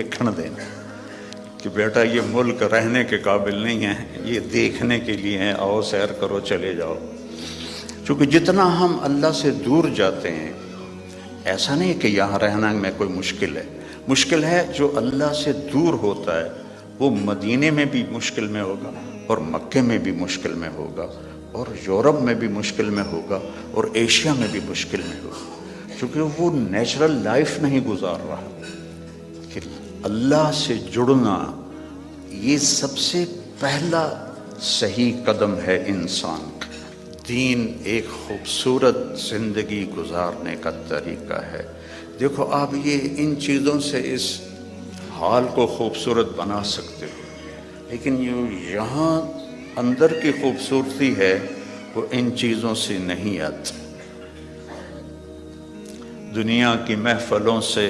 ویکھن دینا کہ بیٹا یہ ملک رہنے کے قابل نہیں ہے، یہ دیکھنے کے لیے ہیں، آؤ سیر کرو چلے جاؤ۔ چونکہ جتنا ہم اللہ سے دور جاتے ہیں، ایسا نہیں کہ یہاں رہنا میں کوئی مشکل ہے جو اللہ سے دور ہوتا ہے وہ مدینے میں بھی مشکل میں ہوگا، اور مکے میں بھی مشکل میں ہوگا، اور یورپ میں بھی مشکل میں ہوگا، اور ایشیا میں بھی مشکل میں ہوگا، چونکہ وہ نیچرل لائف نہیں گزار رہا۔ کہ اللہ سے جڑنا یہ سب سے پہلا صحیح قدم ہے انسان کا۔ دین ایک خوبصورت زندگی گزارنے کا طریقہ ہے۔ دیکھو آپ یہ ان چیزوں سے اس حال کو خوبصورت بنا سکتے ہو، لیکن یہاں اندر کی خوبصورتی ہے وہ ان چیزوں سے نہیں آتی۔ دنیا کی محفلوں سے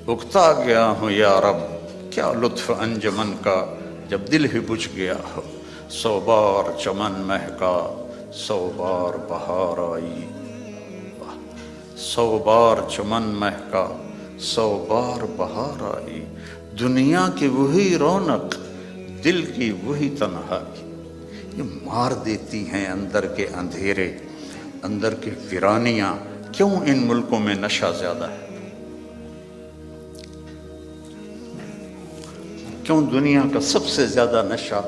اکتا گیا ہوں یا رب، کیا لطف انجمن کا جب دل ہی بجھ گیا ہو۔ 100 بار چمن مہکا 100 بار بہار آئی، 100 بار چمن مہکا 100 بار بہار آئی۔ دنیا کی وہی رونق، دل کی وہی تنہائی، یہ مار دیتی ہیں اندر کے اندھیرے، اندر کی ویرانیاں۔ کیوں ان ملکوں میں نشہ زیادہ ہے؟ کیوں دنیا کا سب سے زیادہ نشہ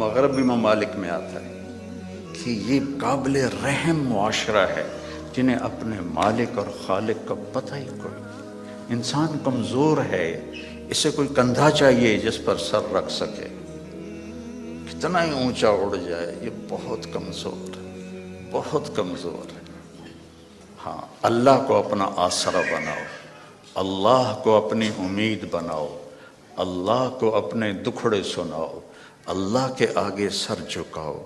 مغربی ممالک میں آتا ہے؟ کہ یہ قابل رحم معاشرہ ہے جنہیں اپنے مالک اور خالق کا پتہ ہی کوئی۔ انسان کمزور ہے، اسے کوئی کندھا چاہیے جس پر سر رکھ سکے، کتنا ہی اونچا اڑ جائے، یہ بہت کمزور ہے، بہت کمزور ہے۔ ہاں، اللہ کو اپنا آسرا بناؤ، اللہ کو اپنی امید بناؤ، اللہ کو اپنے دکھڑے سناؤ، اللہ کے آگے سر جھکاؤ،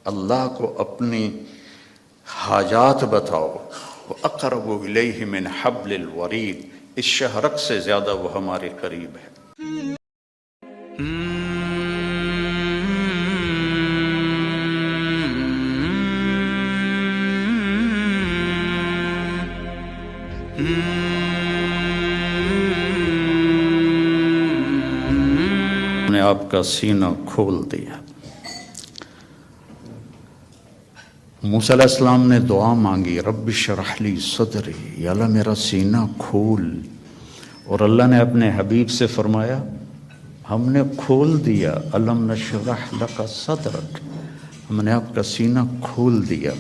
اللہ کو اپنی حاجات بتاؤ۔ وَأَقْرَبُ إِلَيْهِ مِنْ حَبْلِ الْوَرِيدِ، اس شہرک سے زیادہ وہ ہمارے قریب ہے۔ نے آپ کا سینہ کھول دیا۔ موسیٰ علیہ السلام نے دعا مانگی، رب اشرح لی صدری، یا اللہ میرا سینہ کھول، اور اللہ نے اپنے حبیب سے فرمایا ہم نے کھول دیا، الم نشرح لک صدرک، ہم نے آپ کا سینہ کھول دیا۔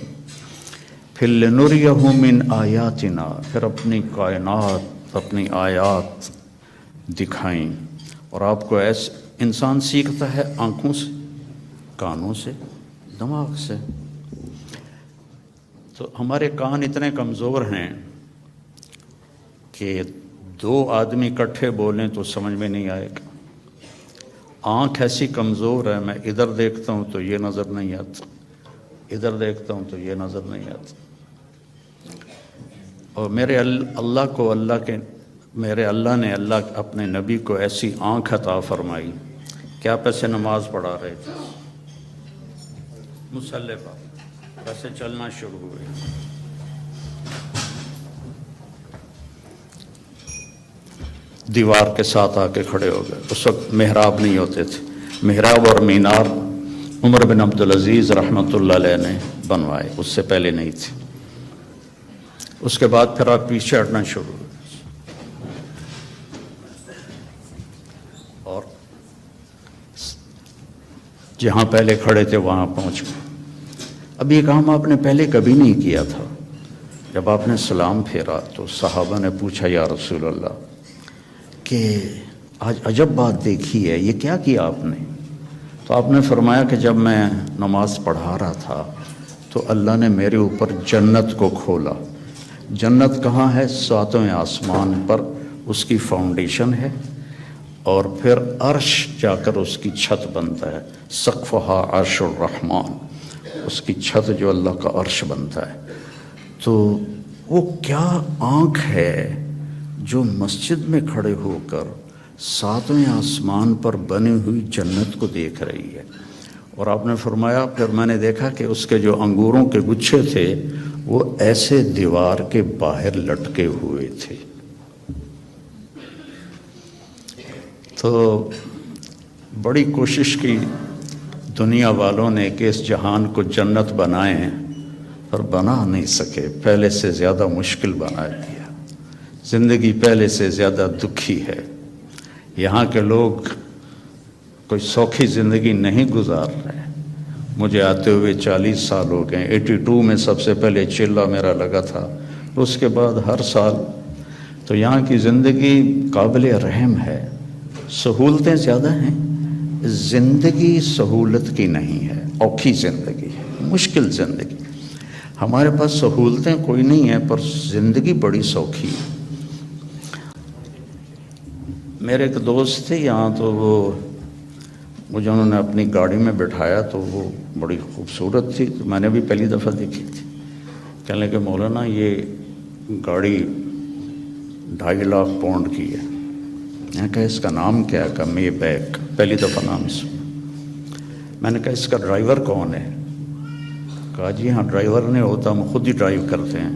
پھر لنریہ من آیاتنا، پھر اپنی کائنات، اپنی آیات دکھائیں۔ اور آپ کو ایسے انسان سیکھتا ہے آنکھوں سے، کانوں سے، دماغ سے۔ تو ہمارے کان اتنے کمزور ہیں کہ 2 آدمی اکٹھے بولیں تو سمجھ میں نہیں آئے گا۔ آنکھ ایسی کمزور ہے، میں ادھر دیکھتا ہوں تو یہ نظر نہیں آتا، ادھر دیکھتا ہوں تو یہ نظر نہیں آتا۔ اور میرے اللہ نے اپنے نبی کو ایسی آنکھ عطا فرمائی کہ آپ ایسے نماز پڑھا رہے تھے، مصلی پر ویسے چلنا شروع ہوئے، دیوار کے ساتھ آ کے کھڑے ہو گئے۔ اس وقت محراب نہیں ہوتے تھے، محراب اور مینار عمر بن عبدالعزیز رحمۃ اللہ علیہ نے بنوائے، اس سے پہلے نہیں تھے۔ اس کے بعد پھر آپ پیچھے ہٹنا شروع ہوئے، اور جہاں پہلے کھڑے تھے وہاں پہنچ گئے۔ اب یہ کام آپ نے پہلے کبھی نہیں کیا تھا۔ جب آپ نے سلام پھیرا تو صحابہ نے پوچھا یا رسول اللہ کہ آج عجب بات دیکھی ہے، یہ کیا کیا آپ نے؟ تو آپ نے فرمایا کہ جب میں نماز پڑھا رہا تھا تو اللہ نے میرے اوپر جنت کو کھولا۔ جنت کہاں ہے؟ 7ویں آسمان پر اس کی فاؤنڈیشن ہے، اور پھر عرش جا کر اس کی چھت بنتا ہے، سقفہا عرش الرحمن، اس کی چھت جو اللہ کا عرش بنتا ہے۔ تو وہ کیا آنکھ ہے جو مسجد میں کھڑے ہو کر 7ویں آسمان پر بنی ہوئی جنت کو دیکھ رہی ہے۔ اور آپ نے فرمایا پھر میں نے دیکھا کہ اس کے جو انگوروں کے گچھے تھے وہ ایسے دیوار کے باہر لٹکے ہوئے تھے۔ تو بڑی کوشش کی دنیا والوں نے کہ اس جہان کو جنت بنائیں، پر بنا نہیں سکے، پہلے سے زیادہ مشکل بنا دیا، زندگی پہلے سے زیادہ دکھی ہے، یہاں کے لوگ کوئی سوکھی زندگی نہیں گزار رہے۔ مجھے آتے ہوئے 40 سال ہو گئے، 82 میں سب سے پہلے چلہ میرا لگا تھا، اس کے بعد ہر سال۔ تو یہاں کی زندگی قابل رحم ہے، سہولتیں زیادہ ہیں، زندگی سہولت کی نہیں ہے، اوکھی زندگی ہے، مشکل زندگی۔ ہمارے پاس سہولتیں کوئی نہیں ہیں پر زندگی بڑی سوکھی ہے۔ میرے ایک دوست تھے یہاں، تو وہ مجھے انہوں نے اپنی گاڑی میں بٹھایا، تو وہ بڑی خوبصورت تھی، تو میں نے بھی پہلی دفعہ دیکھی تھی۔ کہنے لگے مولانا یہ گاڑی 2.5 لاکھ پاؤنڈ کی ہے۔ میں نے کہا اس کا نام کیا ہے؟ کہا مے بیک، پہلی دفعہ نام سنا۔ میں نے کہا اس کا ڈرائیور کون ہے؟ کہا جی ہاں ڈرائیور نہیں ہوتا، ہم خود ہی ڈرائیو کرتے ہیں۔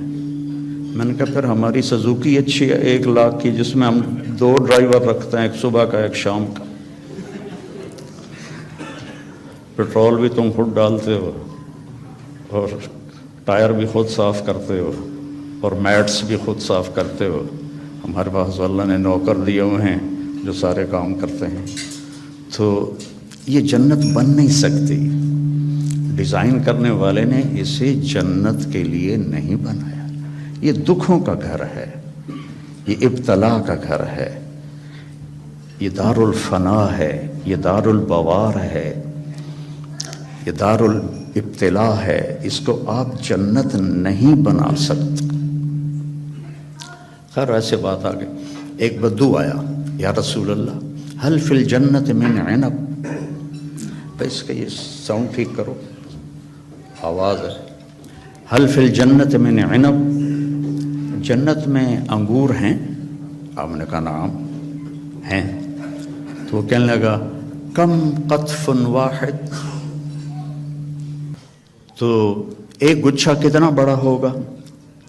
میں نے کہا پھر ہماری سزوکی اچھی ہے 1 لاکھ کی، جس میں ہم 2 ڈرائیور رکھتے ہیں، ایک صبح کا ایک شام کا، پیٹرول بھی تم خود ڈالتے ہو اور ٹائر بھی خود صاف کرتے ہو اور میٹس بھی خود صاف کرتے ہو۔ ہمارے پاس اللہ نے نوکر دیے ہوئے ہیں جو سارے کام کرتے ہیں۔ تو یہ جنت بن نہیں سکتی، ڈیزائن کرنے والے نے اسے جنت کے لیے نہیں بنایا۔ یہ دکھوں کا گھر ہے، یہ ابتلا کا گھر ہے، یہ دار الفنا ہے، یہ دار البوار ہے، یہ دار الابتلا ہے، اس کو آپ جنت نہیں بنا سکتے۔ خیر ایسے بات آ گئی، ایک بدو آیا، یا رسول اللہ حل فی الجنت من عنب، اس کا یہ ساؤنڈ ٹھیک کرو، آواز ہے، حل فی الجنت من عنب، جنت میں انگور ہیں؟ آپ نے کہا نعم ہیں۔ تو وہ کہنے لگا کم قطف واحد، تو ایک گچھا کتنا بڑا ہوگا؟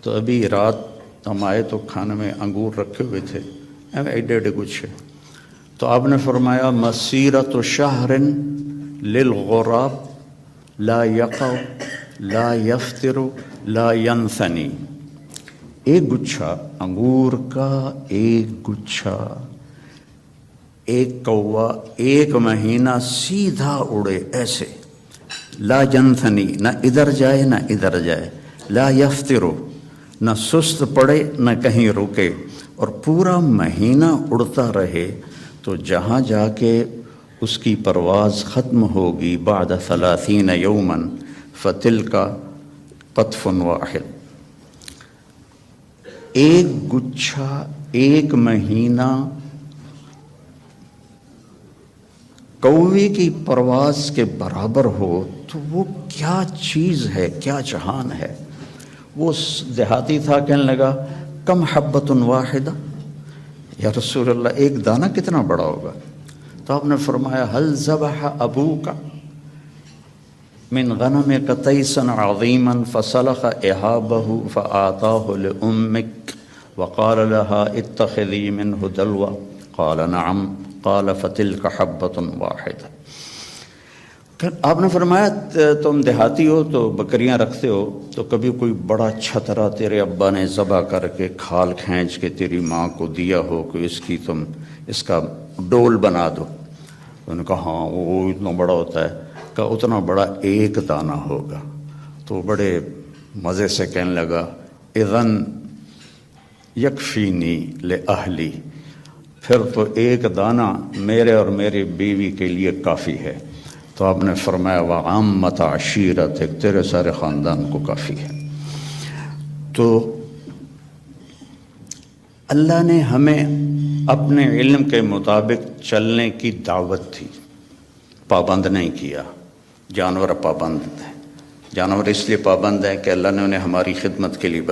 تو ابھی رات ہم آئے تو کھانے میں انگور رکھے ہوئے تھے، ایڈے گچھے۔ تو آپ نے فرمایا مسیرۃ شہر للغراب لا یقع لا یفطر لا ینثنی، ایک گچھا انگور کا، ایک گچھا، ایک کوا 1 مہینہ سیدھا اڑے ایسے، لا ینثنی، نہ ادھر جائے نہ ادھر جائے، لا یفطر، نہ سست پڑے نہ کہیں رکے، اور پورا مہینہ اڑتا رہے، تو جہاں جا کے اس کی پرواز ختم ہوگی بعد 30 یوما فتلک قطف واحد، ایک گچھا 1 مہینہ کوے کی پرواز کے برابر ہو تو وہ کیا چیز ہے، کیا جہان ہے۔ وہ دیہاتی تھا، کہنے لگا کم حبۃ واحدہ، یا رسول اللہ ایک دانہ کتنا بڑا ہوگا؟ تو آپ نے فرمایا حل ذبح ابوک من غنمک تیسا عظیما فسلخ احابہ فآتاہ لأمک وقال لها اتخذی منہ دلوا، قال نعم، قال فتلک حبۃ واحدہ۔ آپ نے فرمایا تم دیہاتی ہو تو بکریاں رکھتے ہو، تو کبھی کوئی بڑا چھترا تیرے ابا نے ذبح کر کے کھال کھینچ کے تیری ماں کو دیا ہو کہ تم اس کا ڈول بنا دو؟ انہوں نے کہا ہاں وہ اتنا بڑا ہوتا ہے، کہ اتنا بڑا 1 دانہ ہوگا۔ تو بڑے مزے سے کہنے لگا اذن یکفینی لأہلی، پھر تو 1 دانہ میرے اور میری بیوی کے لیے کافی ہے۔ تو آپ نے فرمایا وعامت عشیرتک، تیرے سارے خاندان کو کافی ہے۔ تو اللہ نے ہمیں اپنے علم کے مطابق چلنے کی دعوت تھی، پابند نہیں کیا۔ جانور پابند ہیں، جانور اس لیے پابند ہیں کہ اللہ نے انہیں ہماری خدمت کے لیے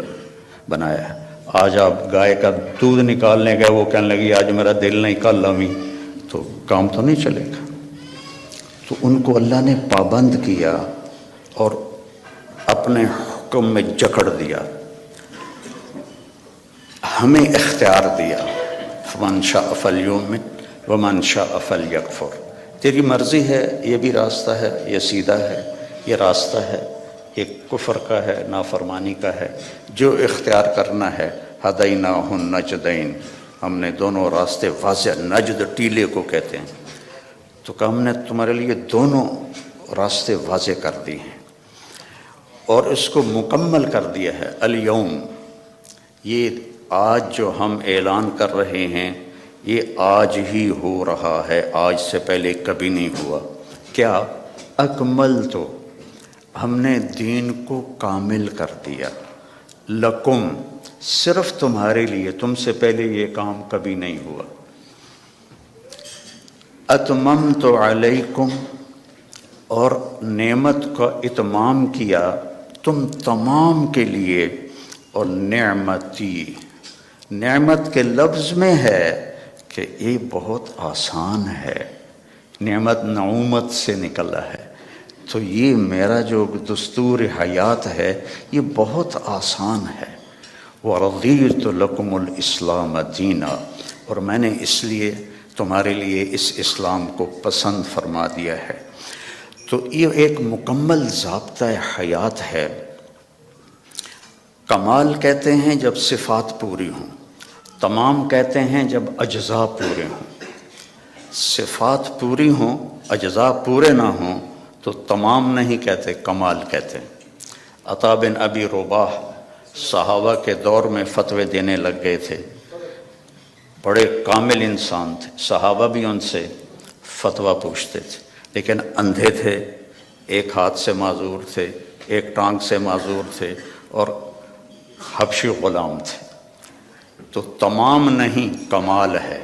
بنایا ہے۔ آج آپ گائے کا دودھ نکالنے گئے، وہ کہنے لگی آج میرا دل نہیں، کل لویں، تو کام تو نہیں چلے گا۔ تو ان کو اللہ نے پابند کیا اور اپنے حکم میں جکڑ دیا، ہمیں اختیار دیا، فمن شاء فلیؤمن ومن شاء فلیکفر، تیری مرضی ہے، یہ بھی راستہ ہے، یہ سیدھا ہے، یہ راستہ ہے، یہ کفر کا ہے، نافرمانی کا ہے، جو اختیار کرنا ہے۔ ہدیناہ النجدین، ہم نے دونوں راستے واضح، نجد ٹیلے کو کہتے ہیں، تو کہ ہم نے تمہارے لیے دونوں راستے واضح کر دی ہیں اور اس کو مکمل کر دیا ہے۔ الیوم، یہ آج جو ہم اعلان کر رہے ہیں یہ آج ہی ہو رہا ہے، آج سے پہلے کبھی نہیں ہوا۔ کیا؟ اکملت، ہم نے دین کو کامل کر دیا، لکم، صرف تمہارے لیے، تم سے پہلے یہ کام کبھی نہیں ہوا۔ اتممت علیکم، اور نعمت کا اتمام کیا تم تمام کے لیے، اور نعمتی، نعمت کے لفظ میں ہے کہ یہ بہت آسان ہے، نعمت نعومت سے نکلا ہے، تو یہ میرا جو دستور حیات ہے یہ بہت آسان ہے۔ وَرَضِيتُ لَكُمُ الْإِسْلَامَ دِينًا، اور میں نے اس لیے تمہارے لیے اس اسلام کو پسند فرما دیا ہے۔ تو یہ ایک مکمل ضابطہ حیات ہے۔ کمال کہتے ہیں جب صفات پوری ہوں، تمام کہتے ہیں جب اجزاء پورے ہوں۔ صفات پوری ہوں، اجزاء پورے نہ ہوں تو تمام نہیں کہتے، کمال کہتے ہیں۔ عطا بن ابی رباح صحابہ کے دور میں فتوے دینے لگ گئے تھے، بڑے کامل انسان تھے، صحابہ بھی ان سے فتویٰ پوچھتے تھے، لیکن اندھے تھے، ایک ہاتھ سے معذور تھے، ایک ٹانگ سے معذور تھے، اور حبشی غلام تھے، تو تمام نہیں کمال ہے۔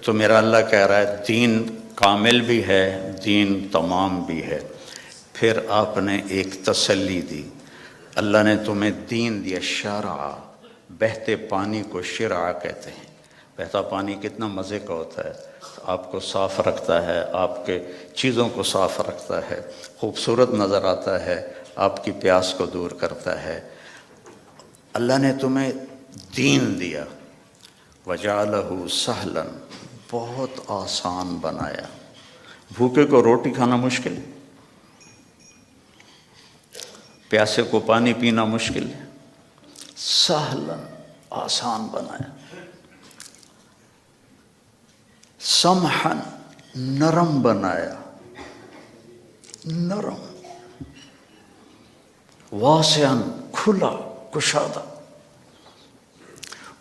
تو میرا اللہ کہہ رہا ہے دین کامل بھی ہے، دین تمام بھی ہے۔ پھر آپ نے ایک تسلی دی، اللہ نے تمہیں دین دیا، شرع، بہتے پانی کو شرع کہتے ہیں۔ بہتا پانی کتنا مزے کا ہوتا ہے، آپ کو صاف رکھتا ہے، آپ کے چیزوں کو صاف رکھتا ہے، خوبصورت نظر آتا ہے، آپ کی پیاس کو دور کرتا ہے۔ اللہ نے تمہیں دین دیا، وَجَعَلَهُ سَهْلًا، بہت آسان بنایا۔ بھوکے کو روٹی کھانا مشکل، پیاسے کو پانی پینا مشکل ہے، سہلاً، آسان بنایا۔ سمحاً، نرم بنایا، نرم۔ واسعاً، کھلا، کشادہ۔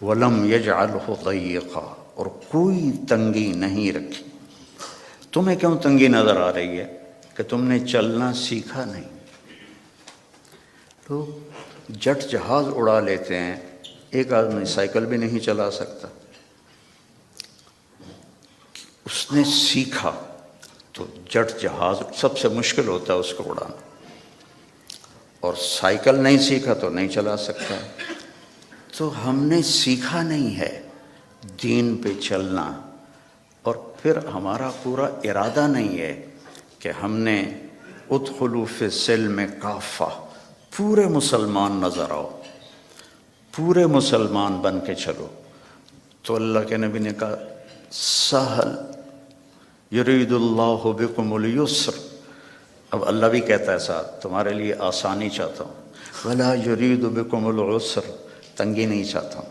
وَلَمْ يَجْعَلْهُ ضَيِّقًا، اور کوئی تنگی نہیں رکھی۔ تمہیں کیوں تنگی نظر آ رہی ہے؟ کہ تم نے چلنا سیکھا نہیں۔ لوگ جٹ جہاز اڑا لیتے ہیں، ایک آدمی سائیکل بھی نہیں چلا سکتا۔ اس نے سیکھا تو جٹ جہاز سب سے مشکل ہوتا ہے اس کو اڑانا، اور سائیکل نہیں سیکھا تو نہیں چلا سکتا۔ تو ہم نے سیکھا نہیں ہے دین پہ چلنا، اور پھر ہمارا پورا ارادہ نہیں ہے کہ ہم نے ادخلوا فی السلم کافہ، پورے مسلمان نظر آؤ، پورے مسلمان بن کے چلو۔ تو اللہ کے نبی نے کہا سہل، یرید اللہ بکم الیسر، اب اللہ بھی کہتا ہے ساتھ تمہارے لیے آسانی چاہتا ہوں، ولا یرید بکم العسر، تنگی نہیں چاہتا ہوں،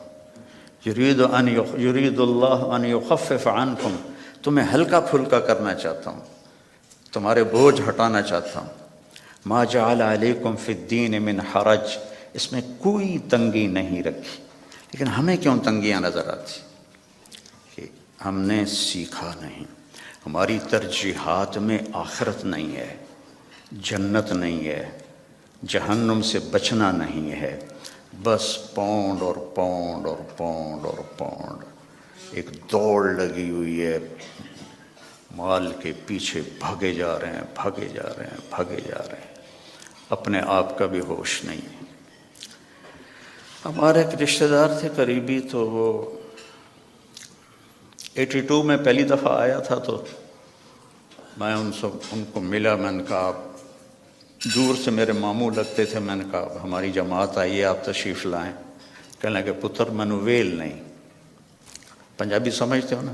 یرید اللہ ان یخفف عنکم، تمہیں ہلکا پھلکا کرنا چاہتا ہوں، تمہارے بوجھ ہٹانا چاہتا ہوں۔ ما جعل علیکم فی الدین من حرج، اس میں کوئی تنگی نہیں رکھی۔ لیکن ہمیں کیوں تنگیاں نظر آتی؟ کہ ہم نے سیکھا نہیں، ہماری ترجیحات میں آخرت نہیں ہے، جنت نہیں ہے، جہنم سے بچنا نہیں ہے، بس پاؤنڈ اور پاؤنڈ اور پاؤنڈ اور پاؤنڈ، ایک دوڑ لگی ہوئی ہے، مال کے پیچھے بھاگے جا رہے ہیں، بھاگے جا رہے ہیں، بھاگے جا رہے ہیں، اپنے آپ کا بھی ہوش نہیں۔ ہمارے ایک رشتہ دار تھے قریبی، تو وہ 82 میں پہلی دفعہ آیا تھا، تو میں ان کو ملا، میں نے کہا، دور سے میرے ماموں لگتے تھے، میں نے کہا ہماری جماعت آئی ہے، آپ تشریف لائیں۔ کہنے لگے پتر مینوں ویل نہیں، پنجابی سمجھتے ہو نا،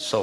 100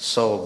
100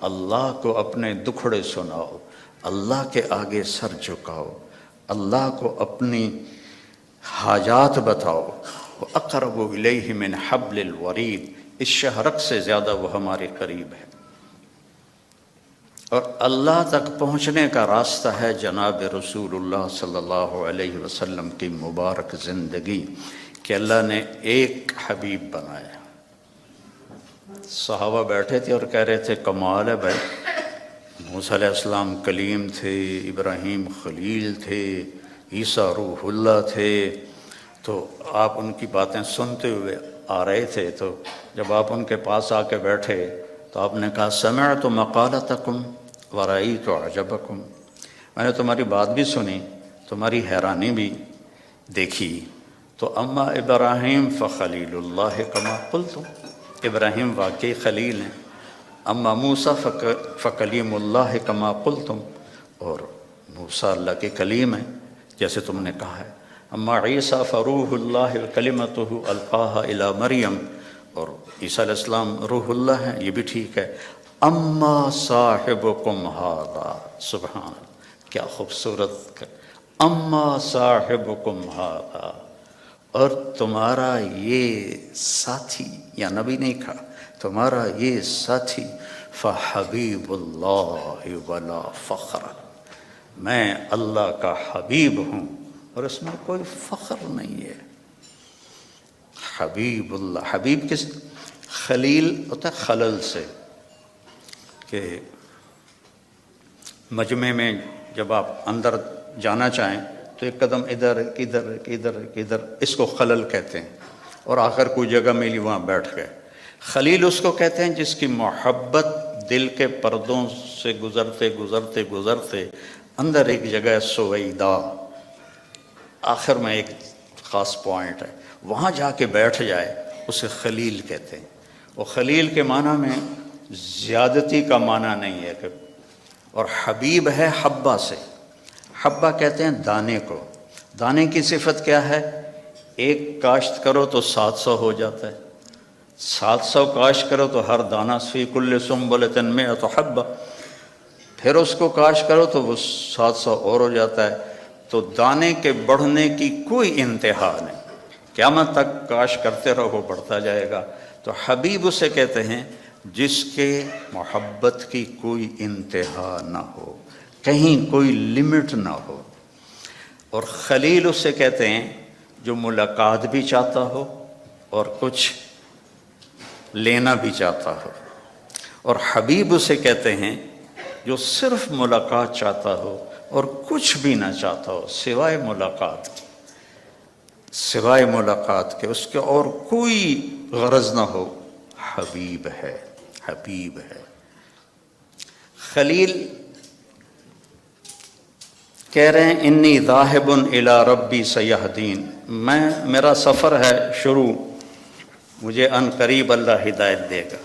اللہ کو اپنے دکھڑے سناؤ، اللہ کے آگے سر جھکاؤ، اللہ کو اپنی حاجات بتاؤ۔ وَأَقْرَبُ إِلَيْهِ مِنْ حَبْلِ الْوَرِيدِ، اس شہرک سے زیادہ وہ ہمارے قریب ہے۔ اور اللہ تک پہنچنے کا راستہ ہے جناب رسول اللہ صلی اللہ علیہ وسلم کی مبارک زندگی، کہ اللہ نے ایک حبیب بنایا۔ صحابہ بیٹھے تھے اور کہہ رہے تھے کمال ہے بھائی، موسیٰ علیہ السلام کلیم تھے، ابراہیم خلیل تھے، عیسیٰ روح اللہ تھے، تو آپ ان کی باتیں سنتے ہوئے آ رہے تھے، تو جب آپ ان کے پاس آ کے بیٹھے تو آپ نے کہا سمعت مقالتکم ورأیت عجبکم، میں نے تمہاری بات بھی سنی، تمہاری حیرانی بھی دیکھی۔ تو اما ابراہیم فخلیل اللہ کما قلتم، ابراہیم واقعی خلیل ہیں، اما موسیٰ فکلیم اللہ کما قلتم، اور موسیٰ اللہ کے کلیم ہیں جیسے تم نے کہا ہے، اما عیسیٰ فروح اللہ کلمتہ القاہا الی مریم، اور عیسیٰ علیہ السلام روح اللہ ہیں، یہ بھی ٹھیک ہے۔ اما صاحبکم ھذا، سبحان اللہ، کیا خوبصورت، اما صاحبکم ھذا، اور تمہارا یہ ساتھی، یا نبی نہیں کہا، تمہارا یہ ساتھی، فحبیب اللہ ولا فخر، میں اللہ کا حبیب ہوں اور اس میں کوئی فخر نہیں ہے۔ حبیب اللہ، حبیب کس، خلیل ہوتا ہے خلل سے، کہ مجمع میں جب آپ اندر جانا چاہیں تو ایک قدم ادھر ادھر ادھر ادھر، اس کو خلل کہتے ہیں، اور آخر کوئی جگہ ملی وہاں بیٹھ گئے۔ خلیل اس کو کہتے ہیں جس کی محبت دل کے پردوں سے گزرتے گزرتے گزرتے اندر ایک جگہ ہے سویدہ، آخر میں ایک خاص پوائنٹ ہے، وہاں جا کے بیٹھ جائے، اسے خلیل کہتے ہیں۔ اور خلیل کے معنی میں زیادتی کا معنی نہیں ہے کہ، اور حبیب ہے حبہ سے، حبہ کہتے ہیں دانے کو، دانے کی صفت کیا ہے، ایک کاشت کرو تو 700 ہو جاتا ہے، 700 کاشت کرو تو ہر دانہ فی کل سنبلۃ مئۃ حبہ، پھر اس کو کاشت کرو تو وہ 700 اور ہو جاتا ہے۔ تو دانے کے بڑھنے کی کوئی انتہا نہیں، قیامت تک کاشت کرتے رہو وہ بڑھتا جائے گا۔ تو حبیب اسے کہتے ہیں جس کے محبت کی کوئی انتہا نہ ہو، کہیں کوئی لمٹ نہ ہو۔ اور خلیل اسے کہتے ہیں جو ملاقات بھی چاہتا ہو اور کچھ لینا بھی چاہتا ہو، اور حبیب اسے کہتے ہیں جو صرف ملاقات چاہتا ہو اور کچھ بھی نہ چاہتا ہو سوائے ملاقات کی، سوائے ملاقات کے، اس کے اور کوئی غرض نہ ہو، حبیب ہے، حبیب ہے۔ خلیل کہہ رہے ہیں انی ذاہب الی ربی سیہدین، میرا سفر ہے شروع، مجھے ان قریب اللہ ہدایت دے گا۔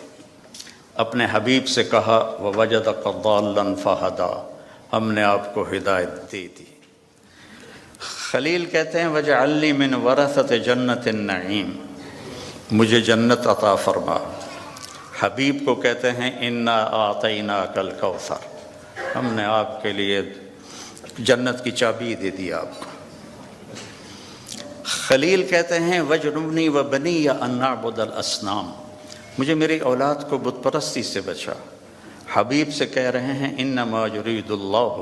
اپنے حبیب سے کہا ووجدک ضالا فہدا، ہم نے آپ کو ہدایت دے دی۔ خلیل کہتے ہیں وجعلنی من ورثۃ جنت النعیم، مجھے جنت عطا فرما۔ حبیب کو کہتے ہیں انا اعطیناک الکوثر، ہم نے آپ کے لیے جنت کی چابی دے دی آپ کو۔ خلیل کہتے ہیں وجنبنی وبنی ان نعبد الاصنام، مجھے میری اولاد کو بت پرستی سے بچا۔ حبیب سے کہہ رہے ہیں انما یرید اللہ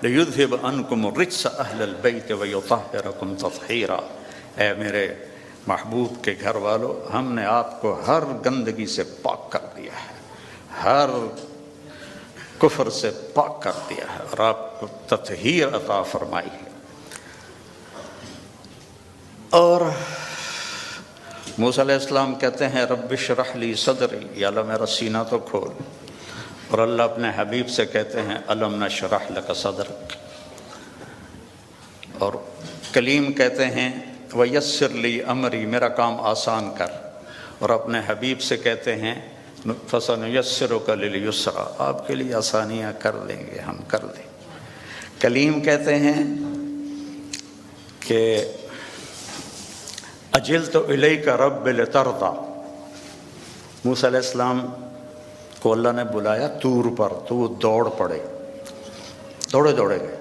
لیذھب عنکم الرجس اہل البیت ویطہرکم تطہیرا، اے میرے محبوب کے گھر والو، ہم نے آپ کو ہر گندگی سے پاک کر دیا ہے، ہر کفر سے پاک کر دیا ہے، اور آپ کو تطہیر عطا فرمائی ہے۔ اور موسیٰ علیہ السلام کہتے ہیں رب اشرح لی صدری، یا اللہ میرا سینہ تو کھول، اور اللہ اپنے حبیب سے کہتے ہیں الم نشرح لک صدرک۔ اور کلیم کہتے ہیں ویسر لی امری، میرا کام آسان کر، اور اپنے حبیب سے کہتے ہیں فسنیسرک للیسرا، آپ کے لیے آسانیاں کر دیں گے، ہم کر دیں۔ کلیم کہتے ہیں کہ اجلت الیک رب لترضی، موسیٰ علیہ السلام کو اللہ نے بلایا طور پر تو وہ دوڑ پڑے، دوڑے گئے،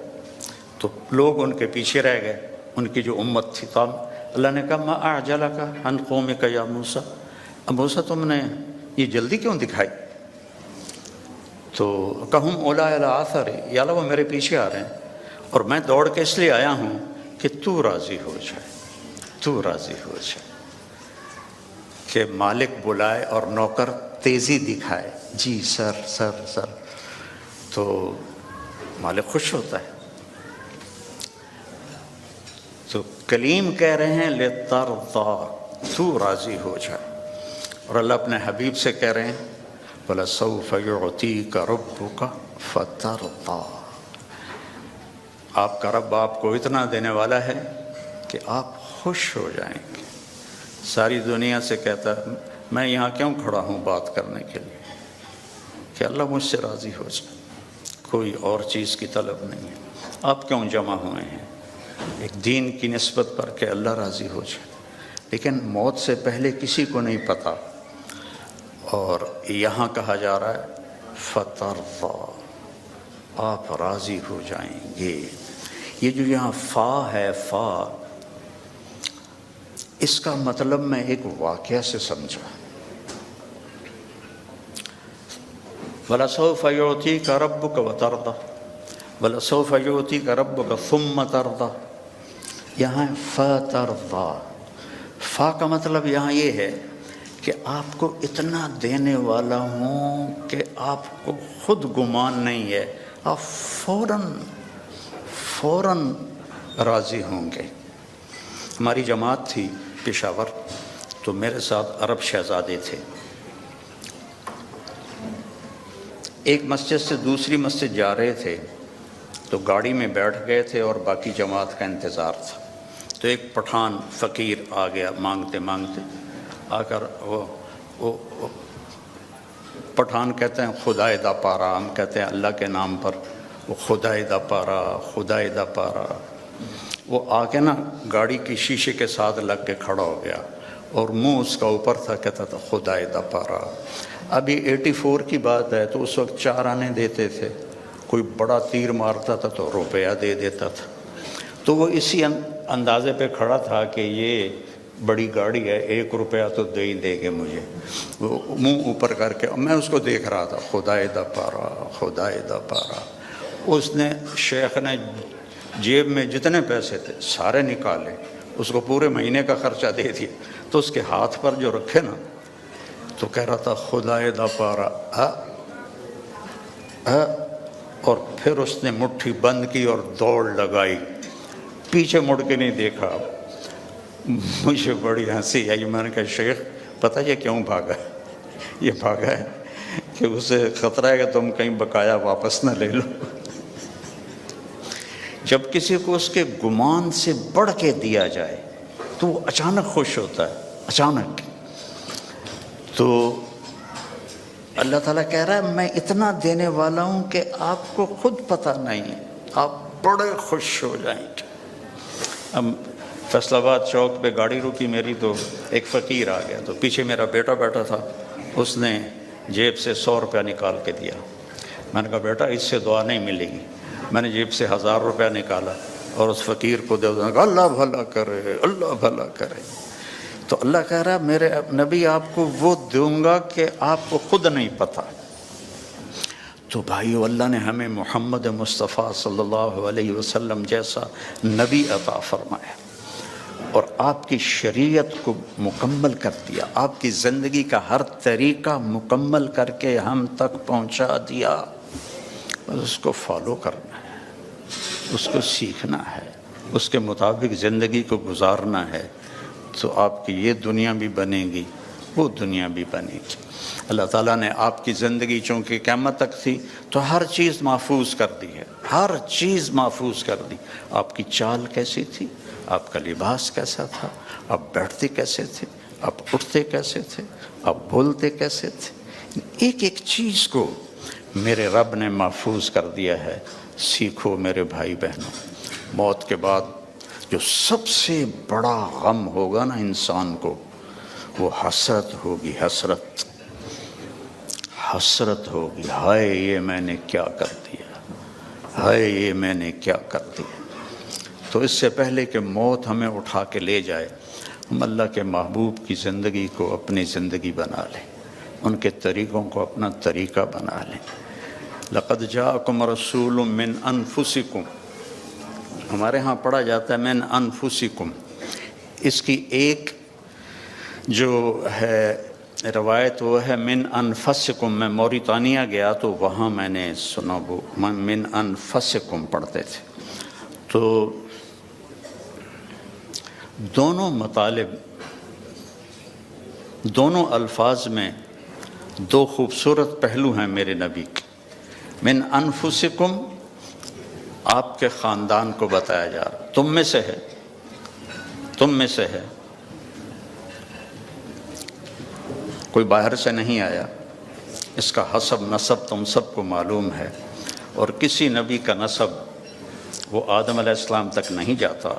تو لوگ ان کے پیچھے رہ گئے، ان کی جو امت تھی. تم اللہ نے کہا ما اعجلک عن قومک یا موسیٰ، اب موسیٰ تم نے یہ جلدی کیوں دکھائی؟ تو کہم اولیٰ علی آثاری، یا اللہ وہ میرے پیچھے آ رہے ہیں، اور میں دوڑ کے اس لیے آیا ہوں کہ تو راضی ہو جائے، تو راضی ہو جائے، کہ مالک بلائے اور نوکر تیزی دکھائے، جی سر سر سر، تو مالک خوش ہوتا ہے. تو کلیم کہہ رہے ہیں لِتَرْضَىٰ، تو راضی ہو جائے. اور اللہ اپنے حبیب سے کہہ رہے ہیں وَلَسَوْفَ يُعْطِيكَ رَبُّكَ فَتَرْضَىٰ، آپ کا رب آپ کو اتنا دینے والا ہے کہ آپ خوش ہو جائیں گے. ساری دنیا سے کہتا ہے میں یہاں کیوں کھڑا ہوں بات کرنے کے لیے، کہ اللہ مجھ سے راضی ہو جائے، کوئی اور چیز کی طلب نہیں ہے. آپ کیوں جمع ہوئے ہیں؟ ایک دین کی نسبت پر کہ اللہ راضی ہو جائے. لیکن موت سے پہلے کسی کو نہیں پتہ، اور یہاں کہا جا رہا ہے فَتَرْضَىٰ، آپ راضی ہو جائیں گے. یہ جو یہاں فا ہے، فا، اس کا مطلب میں ایک واقعہ سے سمجھا. وَلَسَوْفَ يُعْطِيكَ رَبُّكَ وَتَرْضَىٰ، وَلَسَوْفَ يُعْطِيكَ رَبُّكَ ثُمَّ تَرْضَىٰ. یہاں فَتَرْضَىٰ، فا کا مطلب یہاں یہ ہے کہ آپ کو اتنا دینے والا ہوں کہ آپ کو خود گمان نہیں ہے، آپ فوراً راضی ہوں گے. ہماری جماعت تھی پشاور، تو میرے ساتھ عرب شہزادے تھے. ایک مسجد سے دوسری مسجد جا رہے تھے، تو گاڑی میں بیٹھ گئے تھے اور باقی جماعت کا انتظار تھا. تو ایک پٹھان فقیر آ گیا مانگتے مانگتے، آ کر وہ پٹھان کہتے ہیں خدائے دا پارا، ہم کہتے ہیں اللہ کے نام پر، وہ خدائے دا پارا، خدائے دا پارا. وہ آ کے نا گاڑی کی شیشے کے ساتھ لگ کے کھڑا ہو گیا، اور منہ اس کا اوپر تھا، کہتا تھا خدائے دا پارا. ابھی 84 کی بات ہے، تو اس وقت 4 آنے دیتے تھے، کوئی بڑا تیر مارتا تھا تو روپیہ دے دیتا تھا. تو وہ اسی اندازے پہ کھڑا تھا کہ یہ بڑی گاڑی ہے، 1 روپیہ تو دے ہی دے گے مجھے. وہ منہ اوپر کر کے میں اس کو دیکھ رہا تھا، خدائے دا پارا، خدائے دا پارا. اس نے، شیخ نے جیب میں جتنے پیسے تھے سارے نکالے، اس کو پورے مہینے کا خرچہ دے دیا. تو اس کے ہاتھ پر جو رکھے نا، تو کہہ رہا تھا خدائے دا پارا، اور پھر اس نے مٹھی بند کی اور دوڑ لگائی، پیچھے مڑ کے نہیں دیکھا. مجھے بڑی ہنسی آئی. میں نے کہا شیخ پتہ یہ کیوں بھاگا؟ یہ بھاگا ہے کہ اسے خطرہ ہے کہ تم کہیں بقایا واپس نہ لے لو. جب کسی کو اس کے گمان سے بڑھ کے دیا جائے تو وہ اچانک خوش ہوتا ہے، اچانک. تو اللہ تعالیٰ کہہ رہا ہے میں اتنا دینے والا ہوں کہ آپ کو خود پتہ نہیں، آپ بڑے خوش ہو جائیں گے. اب فیصل آباد چوک پہ گاڑی رکی میری، تو ایک فقیر آ گیا، تو پیچھے میرا بیٹا بیٹھا تھا. اس نے جیب سے 100 روپیہ نکال کے دیا. میں نے کہا بیٹا اس سے دعا نہیں ملے گی. میں نے جیب سے 1000 روپیہ نکالا اور اس فقیر کو دے دیا. اللہ بھلا کرے، اللہ بھلا کرے. تو اللہ کہہ رہا ہے میرے نبی آپ کو وہ دوں گا کہ آپ کو خود نہیں پتہ. تو بھائیو، اللہ نے ہمیں محمد مصطفیٰ صلی اللہ علیہ وسلم جیسا نبی عطا فرمایا، اور آپ کی شریعت کو مکمل کر دیا، آپ کی زندگی کا ہر طریقہ مکمل کر کے ہم تک پہنچا دیا. بس اس کو فالو کرنا ہے، اس کو سیکھنا ہے، اس کے مطابق زندگی کو گزارنا ہے، تو آپ کی یہ دنیا بھی بنے گی، وہ دنیا بھی بنے گی. اللہ تعالیٰ نے آپ کی زندگی چونکہ قیامت تک تھی تو ہر چیز محفوظ کر دی ہے، ہر چیز محفوظ کر دی. آپ کی چال کیسی تھی، آپ کا لباس کیسا تھا، آپ بیٹھتے کیسے تھے، آپ اٹھتے کیسے تھے، آپ بولتے کیسے تھے، ایک ایک چیز کو میرے رب نے محفوظ کر دیا ہے. سیکھو میرے بھائی بہنوں. موت کے بعد جو سب سے بڑا غم ہوگا نا انسان کو، وہ حسرت ہوگی، حسرت. حسرت ہوگی، ہائے یہ میں نے کیا کر دیا، ہائے یہ میں نے کیا کر دیا۔ تو اس سے پہلے کہ موت ہمیں اٹھا کے لے جائے، ہم اللہ کے محبوب کی زندگی کو اپنی زندگی بنا لیں، ان کے طریقوں کو اپنا طریقہ بنا لیں۔ لقد جاءکم رسول من انفسکم، ہمارے ہاں پڑھا جاتا ہے من انفسکم، اس کی ایک جو ہے روایت وہ ہے من انفسکم۔ میں موریتانیہ گیا تو وہاں میں نے سنا وہ من انفسکم پڑھتے تھے۔ تو دونوں مطالب، دونوں الفاظ میں دو خوبصورت پہلو ہیں میرے نبی کے۔ من انفسکم آپ کے خاندان کو بتایا جا رہا، تم میں سے ہے، تم میں سے ہے، کوئی باہر سے نہیں آیا، اس کا حسب نسب تم سب کو معلوم ہے، اور کسی نبی کا نسب وہ آدم علیہ السلام تک نہیں جاتا،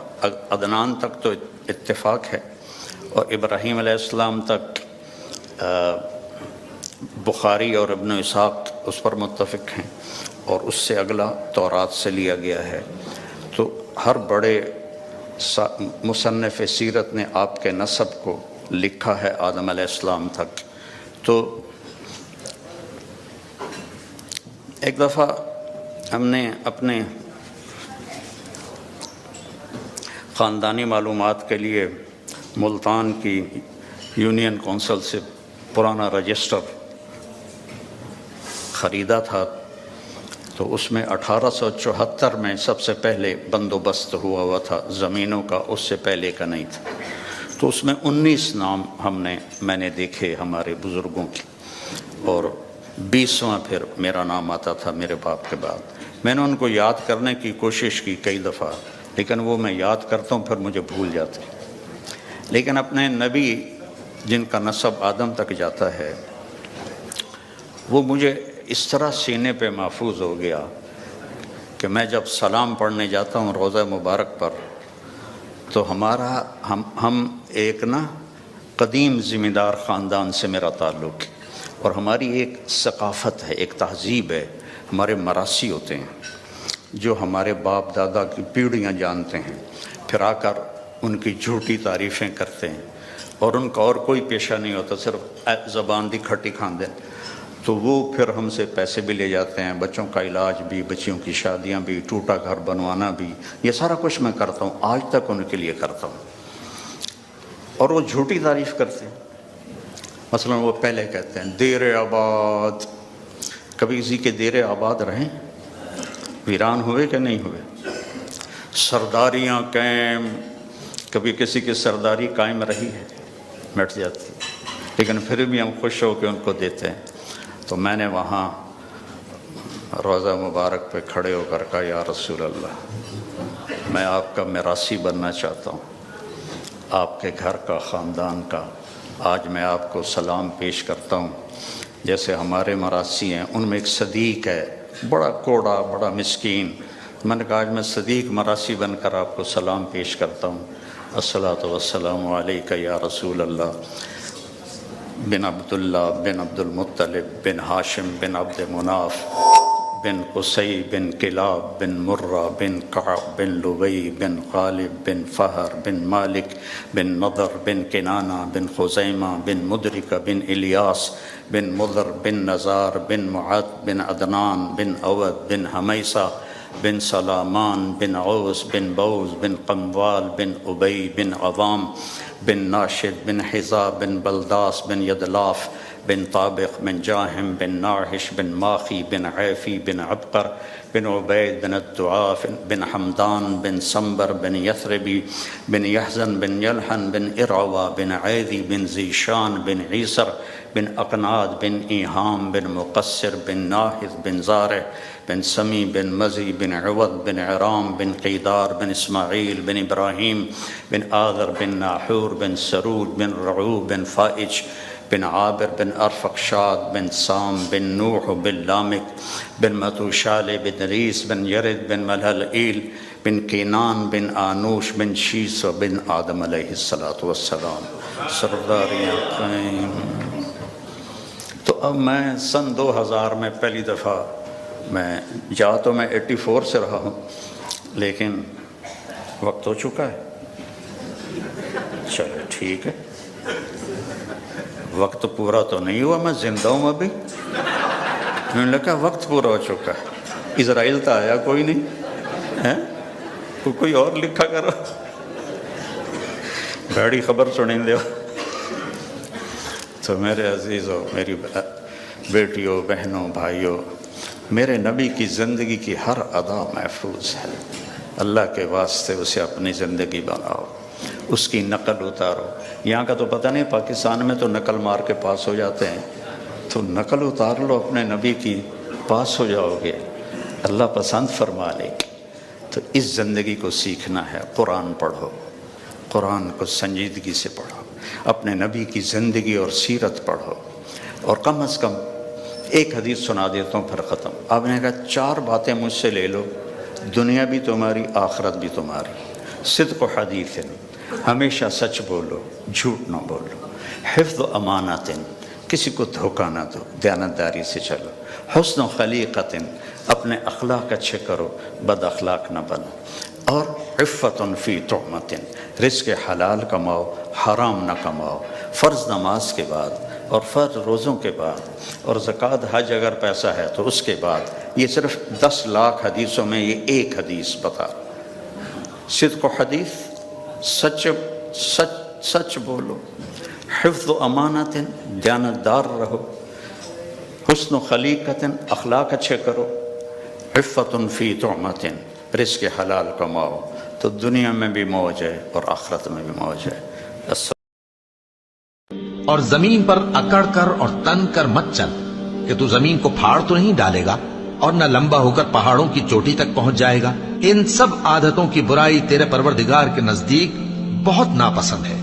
عدنان تک تو اتفاق ہے، اور ابراہیم علیہ السلام تک بخاری اور ابن اسحاق اس پر متفق ہیں، اور اس سے اگلا تورات سے لیا گیا ہے۔ تو ہر بڑے مصنف سیرت نے آپ کے نسب کو لکھا ہے آدم علیہ السلام تک۔ تو ایک دفعہ ہم نے اپنے خاندانی معلومات کے لیے ملتان کی یونین کونسل سے پرانا رجسٹر خریدا تھا، تو اس میں 1874 میں سب سے پہلے بندوبست ہوا تھا زمینوں کا، اس سے پہلے کا نہیں تھا۔ تو اس میں 19 نام میں نے دیکھے ہمارے بزرگوں کی، اور 20واں پھر میرا نام آتا تھا میرے باپ کے بعد۔ میں نے ان کو یاد کرنے کی کوشش کی کئی دفعہ، لیکن وہ میں یاد کرتا ہوں پھر مجھے بھول جاتے۔ لیکن اپنے نبی جن کا نسب آدم تک جاتا ہے، وہ مجھے اس طرح سینے پہ محفوظ ہو گیا کہ میں جب سلام پڑھنے جاتا ہوں روضہ مبارک پر، تو ہم ایک قدیم ذمہ دار خاندان سے میرا تعلق ہے، اور ہماری ایک ثقافت ہے، ایک تہذیب ہے، ہمارے مراثی ہوتے ہیں جو ہمارے باپ دادا کی پیڑھیاں جانتے ہیں، پھر آ کر ان کی جھوٹی تعریفیں کرتے ہیں، اور ان کا اور کوئی پیشہ نہیں ہوتا، صرف زبان دی کھٹی کھاندے۔ تو وہ پھر ہم سے پیسے بھی لے جاتے ہیں، بچوں کا علاج بھی، بچیوں کی شادیاں بھی، ٹوٹا گھر بنوانا بھی، یہ سارا کچھ میں کرتا ہوں، آج تک ان کے لیے کرتا ہوں، اور وہ جھوٹی تعریف کرتے ہیں۔ مثلا وہ پہلے کہتے ہیں دیر آباد، کبھی کسی کے دیر آباد رہیں؟ ویران ہوئے کہ نہیں ہوئے؟ سرداریاں قائم، کبھی کسی کی سرداری قائم رہی ہے؟ مٹ جاتی ہے، لیکن پھر بھی ہم خوش ہو کے ان کو دیتے ہیں۔ تو میں نے وہاں روضہ مبارک پہ کھڑے ہو کر کہا یا رسول اللہ، میں آپ کا میراثی بننا چاہتا ہوں، آپ کے گھر کا، خاندان کا۔ آج میں آپ کو سلام پیش کرتا ہوں، جیسے ہمارے مراثی ہیں، ان میں ایک صدیق ہے، بڑا کوڑا، بڑا مسکین۔ میں نے کہا آج میں صدیق مراثی بن کر آپ کو سلام پیش کرتا ہوں، الصلاۃ والسلام علیک یا رسول اللہ، بن عبداللہ بن عبد المطلب بن ہاشم بن عبد مناف بن قصی بن کلاب بن مرہ بن کعب بن لبی بن غالب بن فہر بن مالک بن نضر بن کنانہ بن خزیمہ بن مدرکہ بن الیاس بن مضر بن نزار بن معد بن عدنان بن عود بن حمیسہ بن سلامان بن عوس بن بوز بن قموال بن ابی بن عوام بن ناشد بن حذا بن بلداس بن یدلاف بن طابق بن جاہم بن ناحش بن ماخی بن عیفی بن عبقر بن عبید بن الدعاف بن حمدان بن سنبر بن یثربی بن یحزن بن یلحن بن ارعوا بن عیدی بن زیشان بن عیسر بن اقناد بن ایہام بن مقصر بن ناحذ بن زارع بن سمی بن مزی بن عوض بن عرام بن قیدار بن اسماعیل بن ابراہیم بن آذر بن ناحور بن سرود بن رعوب بن فائج بن عابر بن ارفقشاد بن سام بن نوح بن لامک بن متوشال بن ریس بن یرد بن ملحلئیل بن کینان بن آنوش بن شیس بن آدم علیہ السلام سرداریاں قائم۔ تو تو اب میں سن 2000 میں پہلی دفعہ میں جا تو میں 84 سے رہا ہوں، لیکن وقت ہو چکا ہے. چلو ٹھیک ہے، وقت پورا تو نہیں ہوا، میں زندہ ہوں ابھی. میں نے کہا وقت پورا ہو چکا ہے. اسرائیل تو آیا کوئی نہیں ہے، کوئی اور لکھا کرو. بڑی خبر سنیں دے. تو میرے عزیزوں، میری بیٹیوں، بہنوں، بھائیوں، میرے نبی کی زندگی کی ہر ادا محفوظ ہے. اللہ کے واسطے اسے اپنی زندگی بناؤ، اس کی نقل اتارو. یہاں کا تو پتہ نہیں، پاکستان میں تو نقل مار کے پاس ہو جاتے ہیں، تو نقل اتار لو اپنے نبی کی، پاس ہو جاؤ گے، اللہ پسند فرما لے. تو اس زندگی کو سیکھنا ہے. قرآن پڑھو، قرآن کو سنجیدگی سے پڑھو، اپنے نبی کی زندگی اور سیرت پڑھو، اور کم از کم ایک حدیث سنا دیتا ہوں پھر ختم. آپ نے کہا 4 باتیں مجھ سے لے لو، دنیا بھی تمہاری، آخرت بھی تمہاری. صدق و حدیث، ہمیشہ سچ بولو، جھوٹ نہ بولو. حفظ و امانت، کسی کو دھوکہ نہ دو، دیانتداری سے چلو. حسن و خلیقت، اپنے اخلاق اچھے کرو، بد اخلاق نہ بنو. اور عفت فی طعمت، رزق حلال کماؤ، حرام نہ کماؤ. فرض نماز کے بعد اور فرض روزوں کے بعد اور زکوٰۃ حج اگر پیسہ ہے تو اس کے بعد. یہ صرف 10 لاکھ حدیثوں میں یہ ایک حدیث بتا. صدق و حدیث، سچ بولو. حفظ و امانت، دیانتدار رہو. حسن و خلیقت، اخلاق اچھے کرو. عفت فی طعمت، رزق حلال کماؤ، تو دنیا میں بھی موج ہے اور آخرت میں بھی موج ہے. اور زمین پر اکڑ کر اور تن کر مت چل کہ تو زمین کو پھاڑ تو نہیں ڈالے گا اور نہ لمبا ہو کر پہاڑوں کی چوٹی تک پہنچ جائے گا. ان سب عادتوں کی برائی تیرے پروردگار کے نزدیک بہت ناپسند ہے.